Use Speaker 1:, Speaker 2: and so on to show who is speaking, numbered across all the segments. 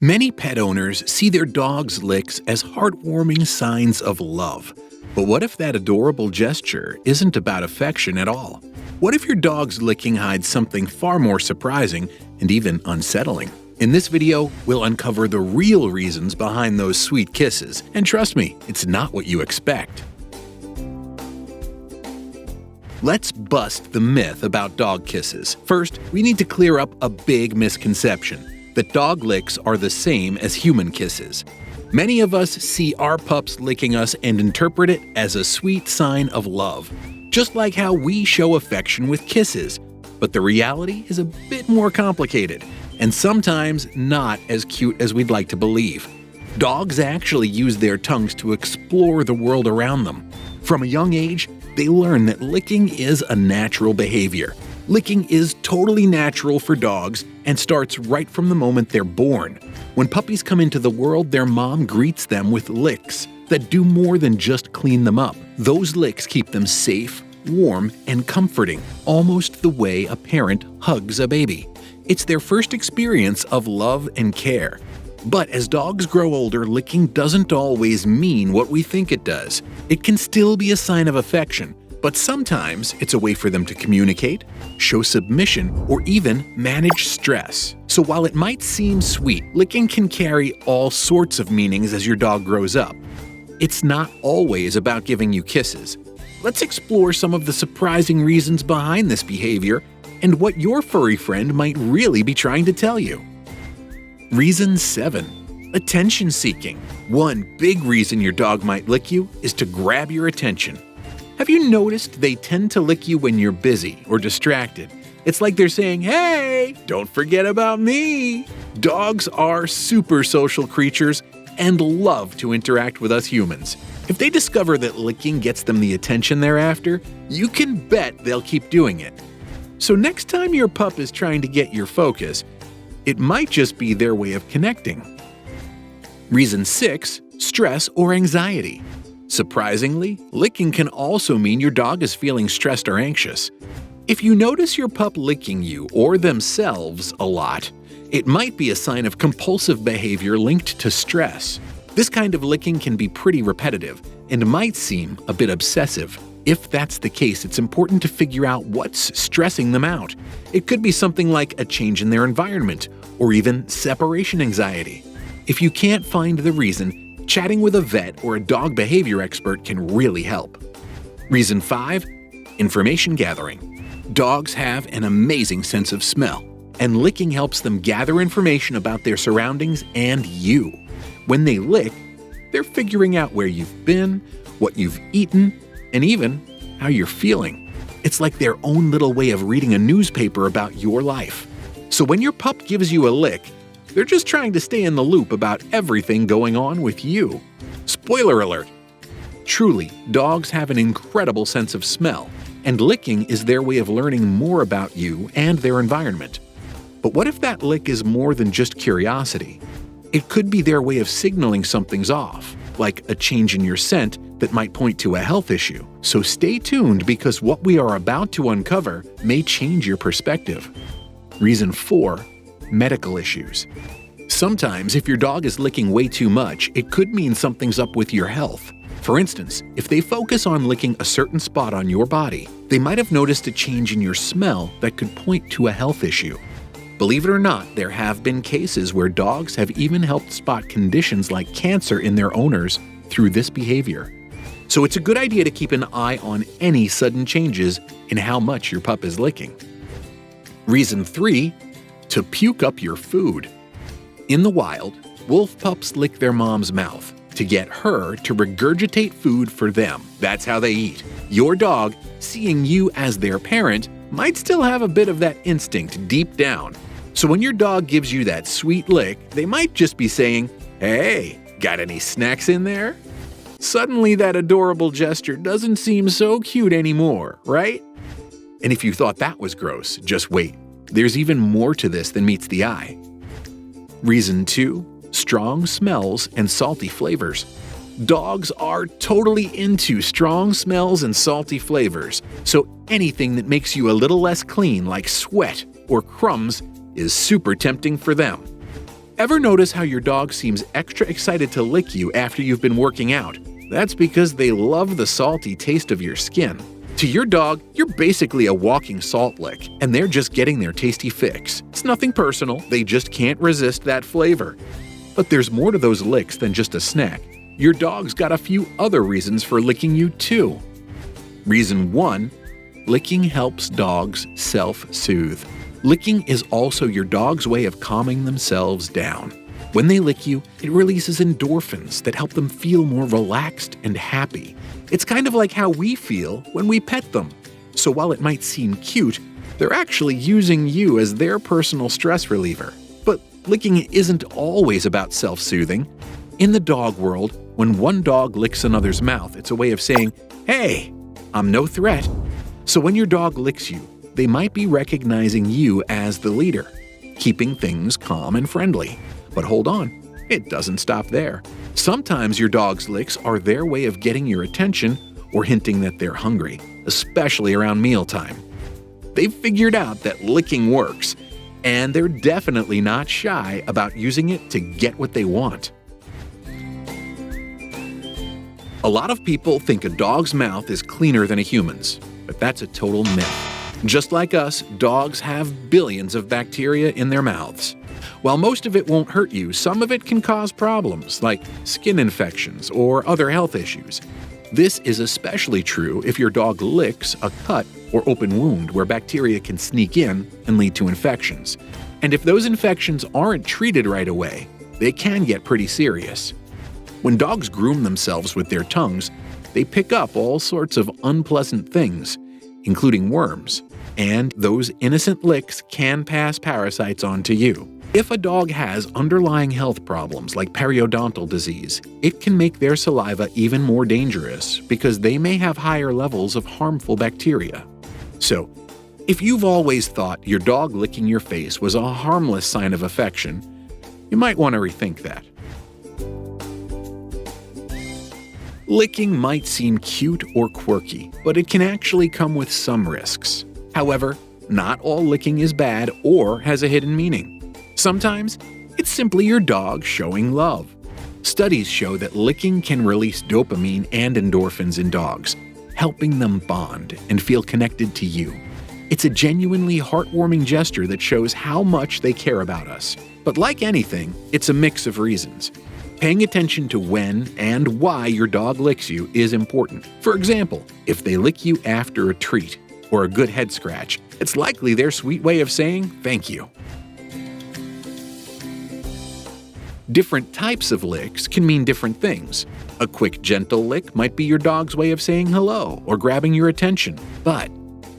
Speaker 1: Many pet owners see their dog's licks as heartwarming signs of love. But what if that adorable gesture isn't about affection at all? What if your dog's licking hides something far more surprising and even unsettling? In this video, we'll uncover the real reasons behind those sweet kisses, and trust me, it's not what you expect. Let's bust the myth about dog kisses. First, we need to clear up a big misconception that dog licks are the same as human kisses. Many of us see our pups licking us and interpret it as a sweet sign of love, just like how we show affection with kisses. But the reality is a bit more complicated, and sometimes not as cute as we'd like to believe. Dogs actually use their tongues to explore the world around them. From a young age, they learn that licking is a natural behavior. Licking is totally natural for dogs and starts right from the moment they're born. When puppies come into the world, their mom greets them with licks that do more than just clean them up. Those licks keep them safe, warm, and comforting, almost the way a parent hugs a baby. It's their first experience of love and care. But as dogs grow older, licking doesn't always mean what we think it does. It can still be a sign of affection, but sometimes it's a way for them to communicate, show submission, or even manage stress. So while it might seem sweet, licking can carry all sorts of meanings as your dog grows up. It's not always about giving you kisses. Let's explore some of the surprising reasons behind this behavior and what your furry friend might really be trying to tell you. Reason 7. Attention seeking. One big reason your dog might lick you is to grab your attention. Have you noticed they tend to lick you when you're busy or distracted? It's like they're saying, "Hey, don't forget about me." Dogs are super social creatures and love to interact with us humans. If they discover that licking gets them the attention they're after, you can bet they'll keep doing it. So next time your pup is trying to get your focus, it might just be their way of connecting. Reason 6. Stress or anxiety. Surprisingly, licking can also mean your dog is feeling stressed or anxious. If you notice your pup licking you or themselves a lot, it might be a sign of compulsive behavior linked to stress. This kind of licking can be pretty repetitive and might seem a bit obsessive. If that's the case, it's important to figure out what's stressing them out. It could be something like a change in their environment or even separation anxiety. If you can't find the reason, chatting with a vet or a dog behavior expert can really help. Reason 5. Information gathering. Dogs have an amazing sense of smell, and licking helps them gather information about their surroundings and you. When they lick, they're figuring out where you've been, what you've eaten, and even how you're feeling. It's like their own little way of reading a newspaper about your life. So when your pup gives you a lick, they're just trying to stay in the loop about everything going on with you. Spoiler alert! Truly, dogs have an incredible sense of smell, and licking is their way of learning more about you and their environment. But what if that lick is more than just curiosity? It could be their way of signaling something's off, like a change in your scent that might point to a health issue. So stay tuned, because what we are about to uncover may change your perspective. Reason 4. Medical issues. Sometimes, if your dog is licking way too much, it could mean something's up with your health. For instance, if they focus on licking a certain spot on your body, they might have noticed a change in your smell that could point to a health issue. Believe it or not, there have been cases where dogs have even helped spot conditions like cancer in their owners through this behavior. So it's a good idea to keep an eye on any sudden changes in how much your pup is licking. Reason 3. To puke up your food. In the wild, wolf pups lick their mom's mouth to get her to regurgitate food for them. That's how they eat. Your dog, seeing you as their parent, might still have a bit of that instinct deep down. So when your dog gives you that sweet lick, they might just be saying, "Hey, got any snacks in there?" Suddenly that adorable gesture doesn't seem so cute anymore, right? And if you thought that was gross, just wait. There's even more to this than meets the eye. Reason 2. Strong smells and salty flavors. Dogs are totally into strong smells and salty flavors, so anything that makes you a little less clean, like sweat or crumbs, is super tempting for them. Ever notice how your dog seems extra excited to lick you after you've been working out? That's because they love the salty taste of your skin. To your dog, you're basically a walking salt lick, and they're just getting their tasty fix. It's nothing personal, they just can't resist that flavor. But there's more to those licks than just a snack. Your dog's got a few other reasons for licking you too. Reason 1. Licking helps dogs self-soothe. Licking is also your dog's way of calming themselves down. When they lick you, it releases endorphins that help them feel more relaxed and happy. It's kind of like how we feel when we pet them. So while it might seem cute, they're actually using you as their personal stress reliever. But licking isn't always about self-soothing. In the dog world, when one dog licks another's mouth, it's a way of saying, "Hey, I'm no threat." So when your dog licks you, they might be recognizing you as the leader, keeping things calm and friendly. But hold on, it doesn't stop there. Sometimes your dog's licks are their way of getting your attention or hinting that they're hungry, especially around mealtime. They've figured out that licking works, and they're definitely not shy about using it to get what they want. A lot of people think a dog's mouth is cleaner than a human's, but that's a total myth. Just like us, dogs have billions of bacteria in their mouths. While most of it won't hurt you, some of it can cause problems like skin infections or other health issues. This is especially true if your dog licks a cut or open wound where bacteria can sneak in and lead to infections. And if those infections aren't treated right away, they can get pretty serious. When dogs groom themselves with their tongues, they pick up all sorts of unpleasant things, including worms, and those innocent licks can pass parasites on to you. If a dog has underlying health problems like periodontal disease, it can make their saliva even more dangerous because they may have higher levels of harmful bacteria. So, if you've always thought your dog licking your face was a harmless sign of affection, you might want to rethink that. Licking might seem cute or quirky, but it can actually come with some risks. However, not all licking is bad or has a hidden meaning. Sometimes, it's simply your dog showing love. Studies show that licking can release dopamine and endorphins in dogs, helping them bond and feel connected to you. It's a genuinely heartwarming gesture that shows how much they care about us. But like anything, it's a mix of reasons. Paying attention to when and why your dog licks you is important. For example, if they lick you after a treat or a good head scratch, it's likely their sweet way of saying thank you. Different types of licks can mean different things. A quick, gentle lick might be your dog's way of saying hello or grabbing your attention. But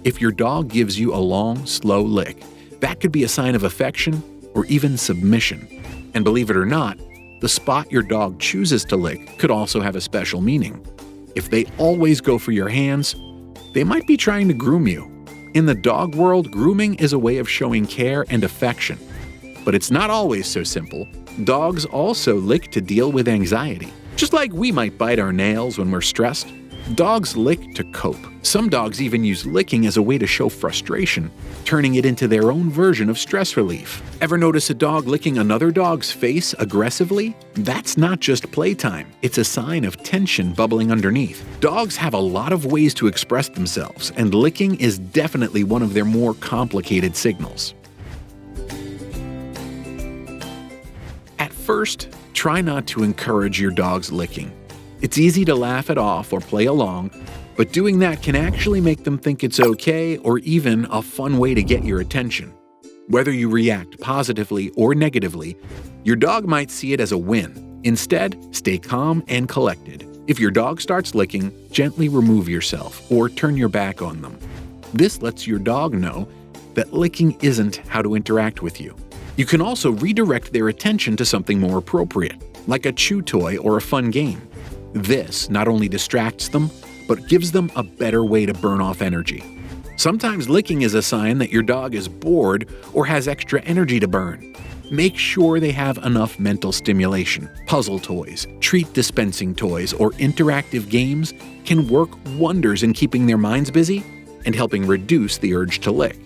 Speaker 1: if your dog gives you a long, slow lick, that could be a sign of affection or even submission. And believe it or not, the spot your dog chooses to lick could also have a special meaning. If they always go for your hands, they might be trying to groom you. In the dog world, grooming is a way of showing care and affection. But it's not always so simple. Dogs also lick to deal with anxiety. Just like we might bite our nails when we're stressed, dogs lick to cope. Some dogs even use licking as a way to show frustration, turning it into their own version of stress relief. Ever notice a dog licking another dog's face aggressively? That's not just playtime. It's a sign of tension bubbling underneath. Dogs have a lot of ways to express themselves, and licking is definitely one of their more complicated signals. First, try not to encourage your dog's licking. It's easy to laugh it off or play along, but doing that can actually make them think it's okay or even a fun way to get your attention. Whether you react positively or negatively, your dog might see it as a win. Instead, stay calm and collected. If your dog starts licking, gently remove yourself or turn your back on them. This lets your dog know that licking isn't how to interact with you. You can also redirect their attention to something more appropriate, like a chew toy or a fun game. This not only distracts them, but gives them a better way to burn off energy. Sometimes licking is a sign that your dog is bored or has extra energy to burn. Make sure they have enough mental stimulation. Puzzle toys, treat dispensing toys, or interactive games can work wonders in keeping their minds busy and helping reduce the urge to lick.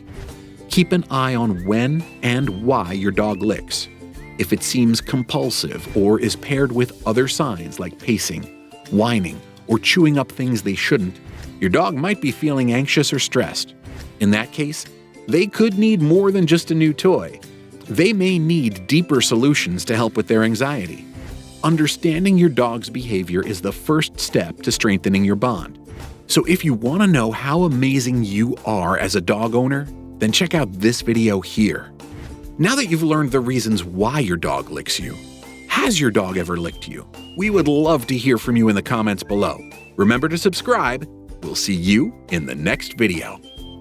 Speaker 1: Keep an eye on when and why your dog licks. If it seems compulsive or is paired with other signs like pacing, whining, or chewing up things they shouldn't, your dog might be feeling anxious or stressed. In that case, they could need more than just a new toy. They may need deeper solutions to help with their anxiety. Understanding your dog's behavior is the first step to strengthening your bond. So if you want to know how amazing you are as a dog owner, then check out this video here. Now that you've learned the reasons why your dog licks you, has your dog ever licked you? We would love to hear from you in the comments below. Remember to subscribe. We'll see you in the next video.